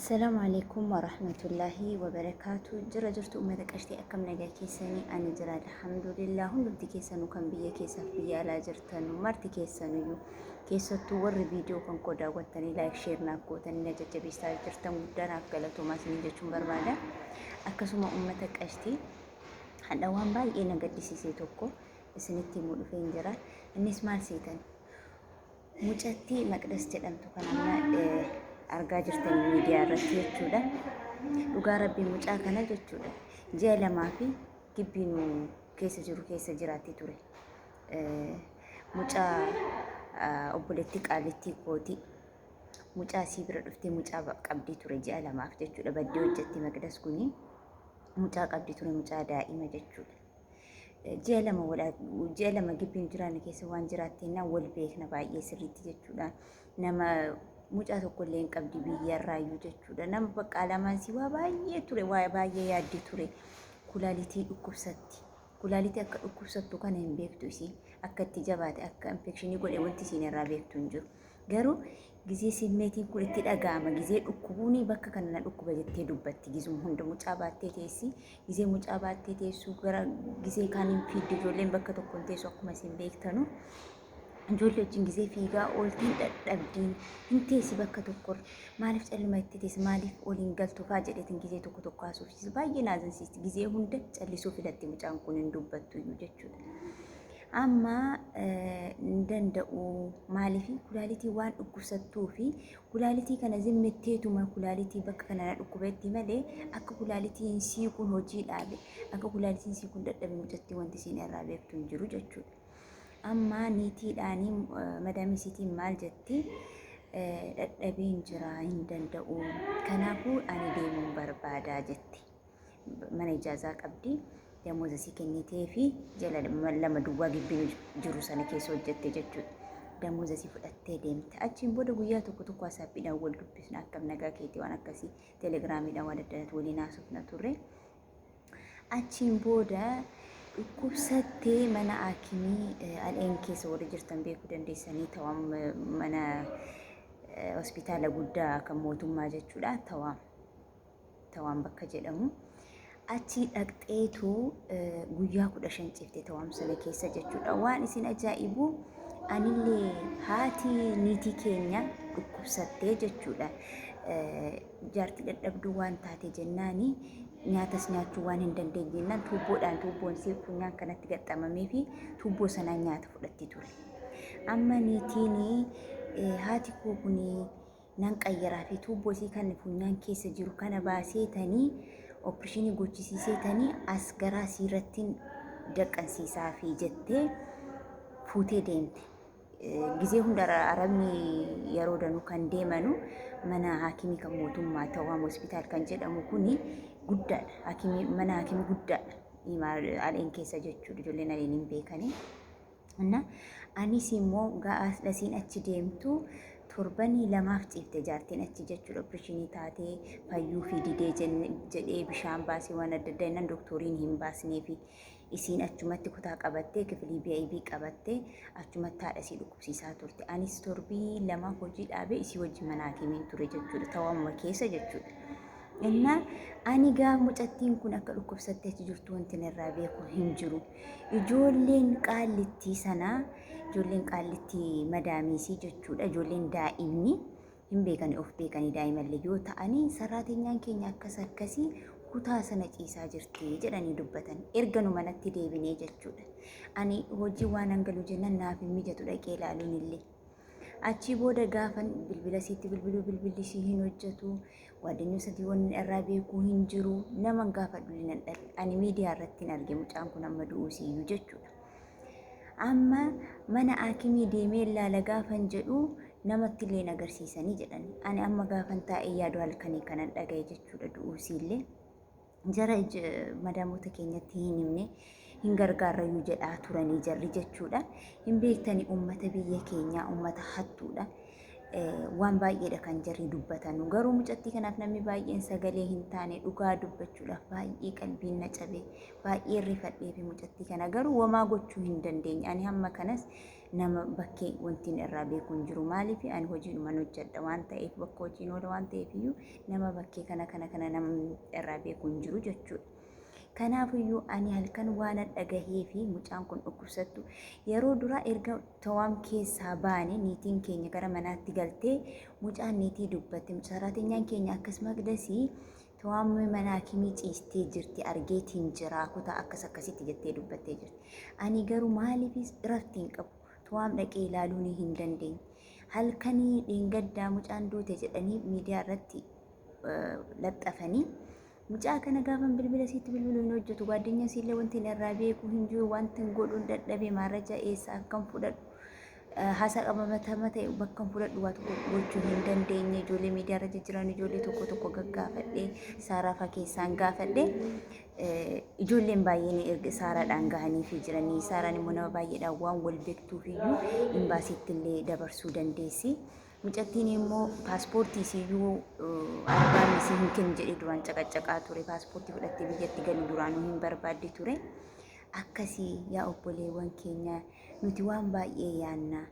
السلام عليكم ورحمة الله وبركاته. جرت أمتك أشتي أكم نجا كيساني أنا جرى الحمد لله. هم بدي كيسانو كم بيا كيسف بيا لا جرتن ومرتي كيسانو يو كيسة تور فيديو كم كودا وتاني لايك شير ناكو تاني نجا جبيستا جرتن ودنا كلا توماس نيجا شمبر بعدا أكسوما أمتك أشتي حدا وان باي إنا قد سيسيتوكو سنتي مولو فين جرى الناس مال سيتن مجتي مقدس جدام تكنا argaa jirtan miidiyaa irratti jechuudha. Dhugaa rabbii mucaa kana jechuudha. Ji'a lamaa fi gibbii nu keessa jiru keessa jiraatti ture. Mucaa obboleetti qaalittii kooti. Mucaa asii bira dhuftee mucaa qabdii ture ji'a lamaaf jechuudha. Baddee hojjetti Maqdas kuni mucaa qabdii ture mucaa daa'ima jechuudha. Ji'a lama gibbiin jiraanne keessa waan jiraatteennaa wal beekna baay'ee sirriitti jechuudha. Nama mucaa tokko illee hin qabdi biyyarraayyuu jechuudha. Nama bakka lamaan si waa baay'ee ture, waa baay'ee yaaddi ture. Kulaalitii dhukkubsatti. Kulaalitii akka dhukkubsattu kana hin beektu isiin. Akka itti jabaate akka infekshinii godhe wanti isiin irraa beektu hin jiru. Garuu gizee simmeetiin kun itti dhaga'ama. Gizee dhukkubuun bakka kana dhukkuba jettee dubbatti. Gizuma hunda mucaa baattee teessi. Gizee mucaa baattee teessu gara gizee kaaniin fiiddi ijoolleen bakka tokko hin teessu akkuma isin beektanu. Ijoollee wajjin gizee fiigaa ooltiin dadhabdiin hin teessi bakka tokko maaliif calluma itti teessi maaliif oliin galtu faa jedheetiin gizee tokko haasuufis baay'ee naazinsiisti. Gizee hunda callisuu filatti mucaan kun hin dubbattu iyyuu jechuudha. Amma hin danda'u maaliif kulaalitii waan dhukkubsattuu fi kulaalitii kana zimmetteetuma kulaalitii bakka kana dhukkubeetti malee akka kulaalitiin siikuun hojii dhaabe akka kulaalitiin siikuun dadhabe mucattii wanti isiin irraa beektu hin jiru jechuudha. Amma niitiidhaanii madaamisiitiin maal jetti dadhabeen jira hin danda'u kanaafuu ani deemuun barbaadaa jetti. Mana ijaazaa qabdi damooza si kennitee fi jala lama duwwaa gibbiin jiru sana keessa hojjette jechuudha. Damooza si fudhattee deemte. Achiin booda guyyaa tokko hasaabbiidhaan wal dubbisna akkam nagaa keetii waan akkasii telegiraamiidhaan waan adda addaatti waliin haasofna turre. Achiin booda dhukkubsattee mana haakimii al'een keessa warri jirtan beekuu dandeessanii tawaan mana hospitaala guddaa kan mootummaa jechuudha. Tawaan bakka jedhamu. Achi dhaqxeetu guyyaa 15 ciifte tawaan sana keessa jechuudha. Waan isin ajaa'ibu anillee haati niitii keenya dhukkubsattee jechuudha. Jaartii dadhabduu waan taate jennaani nyaatas nyaachuu waan hin dandeenyeennan tuubboon isii funyaan kanatti gaxxamamee fi tuubboo sanaan nyaata fudhatti ture. Amma niitiin haati koo kuni nan qayyaraa fi tuubboo isii kan funyaan keessa jiru kana baaseetanii opereeshinii gochisiiseetanii as garaa isiirratti daqqansiisaa fi jettee fuutee deemte. Gizee hunda arabni yeroo danuu kan deemanu mana haakimii kan mootummaa Tawaam hospitaal kan jedhamu kuni guddaadha. Mana haakimii guddaadha. Al'een keessa jechuudha. Ijoolleen al'een hin beekani. Anis immoo gaasiin achi deemtu torbanii lamaaf ciifte jaartiin achi jechuudha. Opereeshinii taatee fayyuu fi didee jedhee bishaan baasee waan adda addaa innan dooktoriin hin baasneefi isiin achumatti kutaa qabattee kifilii VIP qabattee achumatti haadha isii dhukkubsiisaa turte. Anis torbii lama hojii dhaabee isii wajjin mana haakimiin ture jechuudha. Tawaamuma keessa jechuudha. Ani gaaf mucattiin kun akka dhukkubsattee achi jirtu wanti irraa beeku hin jiru. Ijoolleen qaallittii sanaa ijoolleen qaallittii madaamiisii jechuudha. Ijoolleen daa'imni hin beekani of beekanii daa'imallee yoo ta'anii sarraateenyaan keenya akkasii kutaa sana ciisaa jirti jedhanii dubbatan. Erga nu manatti deebinee jechuudha. Ani hojii waan hangaluu jennan naaf hin mijatu dhaqee ilaaluun illee. Achi booda gaafan bilbila isiitti bilbilli ishii hin hojjetu. Waadannoo sadii wanni irraa beekuu hin jiru. Nama gaafadhu hin dhabe. Ani miidiyaa irratti hin arge mucaan kun amma du'uusiyyuu jechuudha. Amma mana haakimii deemee ilaala gaafan jedhu namatti illee agarsiisanii jedhan. Ani amma gaafan taa'ee yaadu halkanii kanan dhagaye jechuudha du'uusiillee. Jara madaamoota keenyatti hin himne hin gargaarayyuu jedhaa turanii jarri jechuudha. Hin beektanii uummata biyya keenyaa uummata hattuudha. waan baay'eedha kan jarri dubbatan. Garuu mucattii kanaaf namni baay'een sagalee hin taane dhugaa dubbachuudhaaf baay'ee qalbiin na cabee baay'ee rifadhee fi mucattii kana garuu wamaa gochuu hin dandeenye. Ani hamma kanas nama bakkee wantiin irraa beeku hin jiru. Maaliif ani hojiidhuman hojjedha waan ta'eef bakka hojiin oola waan ta'eef iyyuu nama bakkee kana namni irraa beeku hin jiru jechuudha. Kanaafiyyuu ani halkan waan dhagahee fi mucaan kun dhukkubsattu yeroo duraa erga to'am keessaa baane niitiin keenya gara manaatti galtee mucaan niitii dubbatte saraatenyaan keenya akkasuma Maqdasii to'am mana hakimii ciistee jirti argeetiin jira kutaa akkasitti jettee dubbattee jirti. Ani garuu maaliifis raftiin qabu to'am dhaqee ilaaluu hin dandeenye. Halkanii dheengaddaa mucaan duute jedhanii miidiyaa irratti laxxafanii mucaa kana gaafan bilbila sitti bilbilu hin hojjetu gaaddenya siillee wanti irraa beeku hin jiru wanti godhuun dadhabee maarraja eessa akkam fudhadhu hasa qabamata ta'e bakka fudhadhu waa tokko gochuu hin dandeenye ijoollee miidiyaa irra jiran ijoollee tokko gaggaafadhee saarafa keessaan gaafadhee ijoolleen baay'een erga saaraadhaan gahanii fi jiranii saaraan immoo nama baay'eedhaan waan wal beektuuf iyyuu imbaasiitti illee dabarsuu dandeessi. Mucattiin immoo paaspoortii isiyyuu arbaan isii hin kennu jedhee duraan caqacaqaa ture. Paaspoortii fudhattee biyyatti galuu duraan hin barbaadde ture. Akkasii yaa obboleewwan keenya nuti waan baay'ee yaanna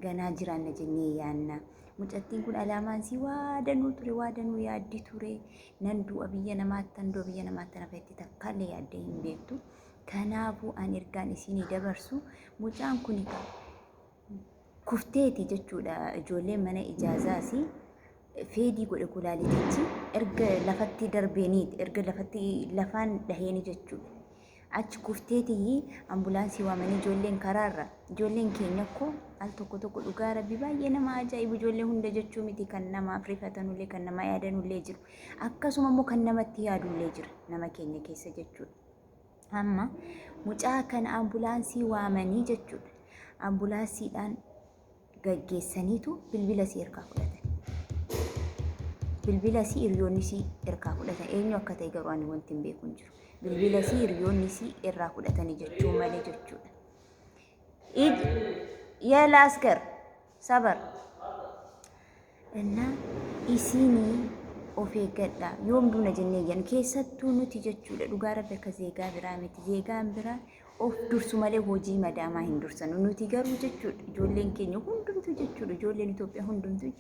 ganaa jiraanna jennee yaanna. Mucattiin kun alaamaan isii waa danuu ture waa danuu yaaddi ture. Nan du'a biyya namaatti nan du'a biyya namaatti nafetti takkaallee yaaddee hin beektu. Kanaafuu ani ergaan isinii dabarsu mucaan kun kufteeti jechuudha. Ijoolleen mana ijaazaas feedii godhe kulaalitichi erga lafatti darbeeniiti erga lafaan dhaheeni jechuudha. Achi kufteetii ambulaansii waamanii ijoolleen karaarra ijoolleen keenya koo al tokko dhugaa rabbi baay'ee nama ajaa'ibu ijoollee hunda jechuu miti kan namaaf rifatanullee kan nama yaadanullee jiru akkasuma immoo kan namatti yaadullee jira nama keenya keessa jechuudha. Amma mucaa kana ambulaansii waamanii jechuudha. Ambulaansiidhaan gaggeessaniitu bilbila sii ergaa fudhatan. Bilbila sii hiriyoonni sii ergaa fudhatan. Eenyu akka ta'e garuu ani wanti hin beeku hin jiru. Bilbila sii hiriyoonni sii irraa fudhatanii jechuu malee jechuudha. Yala askar sabar እና isinii of eeggadha yoom duuna jennee yan keessattuu nuti jechuudha dhugaa rabbi akka zeegaa biraa miti zeegaan biraa of dursu malee hojii madaamaa hin dursanu nuti garuu jechuudha ijoolleen keenya hundumtu jechuudha ijoolleen Itoophiyaa hundumtu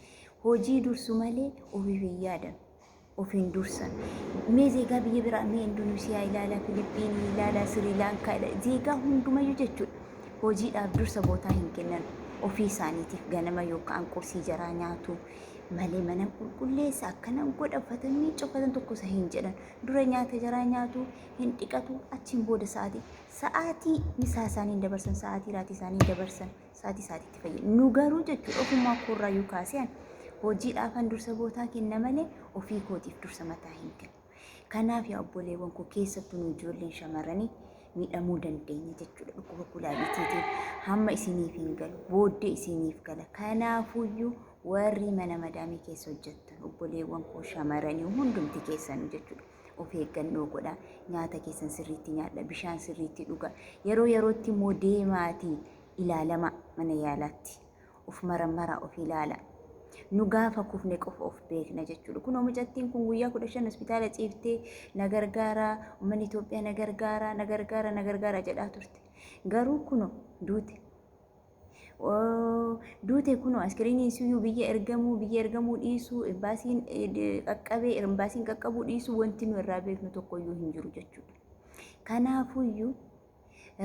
hojii dursu malee ofiif hin yaadan of hin dursan mee zeegaa biyya biraa mee Indoneesiyaa ilaala Filipiinii ilaala Siriilaankaa zeegaa hundumayyuu jechuudha hojiidhaaf dursa bootaa hin kennan ofii isaaniitiif ganama yookaan qursii jaraa nyaatu malee mana qulqulleessa akkanan godhafatanii cofatan tokko isa hin jedhan dura nyaata jaraa nyaatu hin dhiqatu achiin booda sa'aatii misaa isaanii dabarsan sa'aatii raatii isaanii dabarsan sa'aatii isaatiitti fayyadu nu garuu jechuudha ofumaa koorraa yoo kaaseen hojiidhaafan dursa bootaa kenna malee ofii kootiif dursa mataa hin kennu. Kanaaf yaa obboleewwan koo keessattuu nu ijoolleen shamarranii miidhamuu dandeenya jechuudha dhukkuba kulaaliitiitiin hamma isiniif hin galu booddee isiniif gala. Kanaafuyyuu warri mana madaamii keessa hojjettan obboleewwan koo shamarranii hundumti keessan jechuudha of eeggannoo godhaa nyaata keessan sirriitti nyaadha bishaan sirriitti dhugaa yeroo yerootti immoo deemaatii ilaalama mana yaalaatti of marammaraa of ilaala nu gaafa kufne qofa of beekna jechuudha. Kunoo mucattiin kun guyyaa 15 hospitaala ciiftee na gargaaraa uummanni Itoophiyaa na gargaaraa jedhaa turte garuu kunoo duute kunoo askiriiniin siyyuu biyya ergamuu dhiisuu embaasiin qaqqabuu dhiisuu wanti nu irraa beeknu tokkoyyuu hin jiru jechuudha. Kanaafuyyuu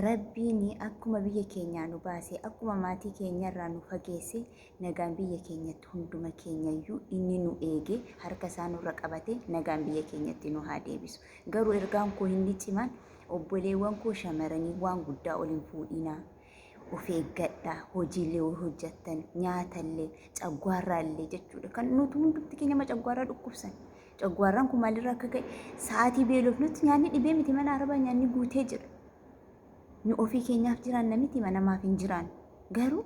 Rabbiin akkuma biyya keenyaa nu baasee akkuma maatii keenyarraa nu fageesse nagaan biyya keenyatti hunduma keenyayyuu inni nu eege harka isaa nurra qabate nagaan biyya keenyatti nu haa deebisu. Garuu ergaan koo inni cimaan obboleewwan koo shamarranii waan guddaa ol hin fuudhinaa. Of eeggadhaa hojiilee hojjettan nyaatallee caggaarraallee jechuudha. Kan nuti hundumti keenya caggaarraa dhukkubsan. Caggaarraan kun maalirraa akka ka'e sa'aatii beelofnutti nyaanni dhibee miti mana arabaa nyaanni guutee jira. Nu ofii keenyaaf jiraanna miti namaaf hin jiraannu. Garuu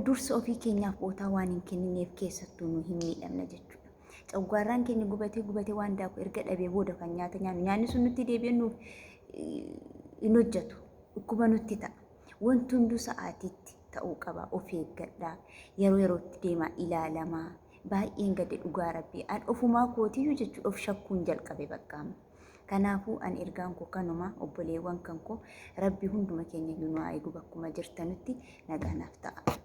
dursa ofii keenyaaf bootaa waan hin kennineef keessattuu nu hin miidhamna jechuudha. Caggaarraan keenya gubatee waan daaku erga dhabee booda kan nyaata nyaannu nyaanni sun nutti deebi'ee nuuf hin hojjetu. Dhukkuba nutti ta'a. Wanti hunduu sa'aatiitti ta'uu qaba. Of eeggadhaa. Yeroo yerootti deemaa ilaalamaa. Baay'een gadi dhugaa rabbii. An ofumaa kootiyyuu jechuudha of shakkuun jalqabe bakka. Kanaafuu an ergaan koo kanuma obboleewwan kan koo rabbi hunduma keenya nu haa eegu bakkuma jirtanitti nagaanaaf ta'a.